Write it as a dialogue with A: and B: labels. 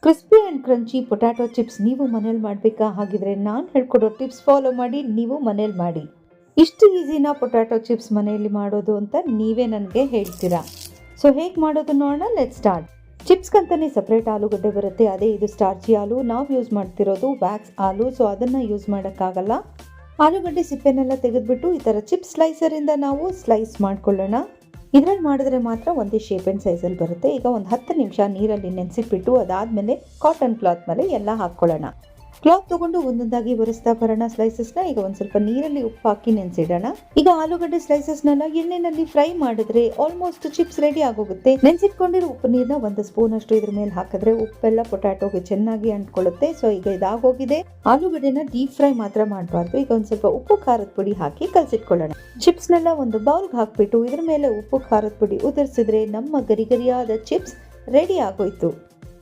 A: Crispy and crunchy potato chips ನೀವು ಮನೇಲಿ ಮಾಡಬೇಕಾ? ಹಾಗಿದ್ರೆ ನಾನು ಹೇಳ್ಕೊಡೋ ಟಿಪ್ಸ್ ಫಾಲೋ ಮಾಡಿ ನೀವು ಮನೇಲಿ ಮಾಡಿ. ಇಷ್ಟು ಈಸಿನಾ ಪೊಟ್ಯಾಟೊ ಚಿಪ್ಸ್ ಮನೆಯಲ್ಲಿ ಮಾಡೋದು ಅಂತ ನೀವೇ ನನಗೆ ಹೇಳ್ತೀರಾ. ಸೊ ಹೇಗೆ ಮಾಡೋದು ನೋಡೋಣ, ಲೆಟ್ ಸ್ಟಾರ್ಟ್. ಚಿಪ್ಸ್ಗಂತಾನೆ ಸಪ್ರೇಟ್ ಆಲೂಗಡ್ಡೆ ಬರುತ್ತೆ, ಅದೇ ಇದು ಸ್ಟಾರ್ಚಿ ಆಲೂ. ನಾವು ಯೂಸ್ ಮಾಡ್ತಿರೋದು ವ್ಯಾಕ್ಸ್ ಆಲೂ, ಸೊ ಅದನ್ನು ಯೂಸ್ ಮಾಡೋಕ್ಕಾಗಲ್ಲ. ಆಲೂಗಡ್ಡೆ ಸಿಪ್ಪೆನೆಲ್ಲ ತೆಗೆದುಬಿಟ್ಟು ಈ ಥರ ಚಿಪ್ಸ್ ಸ್ಲೈಸರಿಂದ ನಾವು ಸ್ಲೈಸ್ ಮಾಡ್ಕೊಳ್ಳೋಣ. ಇದರಲ್ಲಿ ಮಾಡಿದ್ರೆ ಮಾತ್ರ ಒಂದೇ ಶೇಪ್ ಆ್ಯಂಡ್ ಸೈಜಲ್ಲಿ ಬರುತ್ತೆ. ಈಗ ಒಂದು 10 ನಿಮಿಷ ನೀರಲ್ಲಿ ನೆನೆಸಿಟ್ಬಿಟ್ಟು ಅದಾದಮೇಲೆ ಕಾಟನ್ ಕ್ಲಾತ್ ಮೇಲೆ ಎಲ್ಲ ಹಾಕ್ಕೊಳ್ಳೋಣ. ಕ್ಲಾತ್ ತೊಗೊಂಡು ಒಂದೊಂದಾಗಿ ಒರೆಸ್ತಾ ಬರೋಣ ಸ್ಲೈಸಸ್ನ. ಈಗ ಒಂದು ಸ್ವಲ್ಪ ನೀರಲ್ಲಿ ಉಪ್ಪು ಹಾಕಿ ನೆನೆಸಿಡೋಣ. ಈಗ ಆಲೂಗಡ್ಡೆ ಸ್ಲೈಸಸ್ನೆಲ್ಲ ಎಣ್ಣೆನಲ್ಲಿ ಫ್ರೈ ಮಾಡಿದ್ರೆ ಆಲ್ಮೋಸ್ಟ್ ಚಿಪ್ಸ್ ರೆಡಿ ಆಗೋಗುತ್ತೆ. ನೆನೆಸಿಟ್ಕೊಂಡಿರೋ ಉಪ್ಪು ನೀರನ್ನ 1 ಸ್ಪೂನ್ ಅಷ್ಟು ಇದ್ರ ಮೇಲೆ ಹಾಕಿದ್ರೆ ಉಪ್ಪೆಲ್ಲ ಪೊಟ್ಯಾಟೋಗೆ ಚೆನ್ನಾಗಿ ಅಂಟ್ಕೊಳ್ಳುತ್ತೆ. ಸೊ ಈಗ ಇದಾಗೋಗಿದೆ. ಆಲೂಗಡ್ಡೆನ ಡೀಪ್ ಫ್ರೈ ಮಾತ್ರ ಮಾಡಬಾರ್ದು. ಈಗ ಒಂದು ಸ್ವಲ್ಪ ಉಪ್ಪು ಖಾರದ ಪುಡಿ ಹಾಕಿ ಕಲಸಿಟ್ಕೊಳ್ಳೋಣ. ಚಿಪ್ಸ್ನೆಲ್ಲ ಒಂದು ಬೌಲ್ಗೆ ಹಾಕ್ಬಿಟ್ಟು ಇದ್ರ ಮೇಲೆ ಉಪ್ಪು ಖಾರದ ಪುಡಿ ಉದುರಿಸಿದ್ರೆ ನಮ್ಮ ಗರಿಗರಿಯಾದ ಚಿಪ್ಸ್ ರೆಡಿ ಆಗೋಯ್ತು.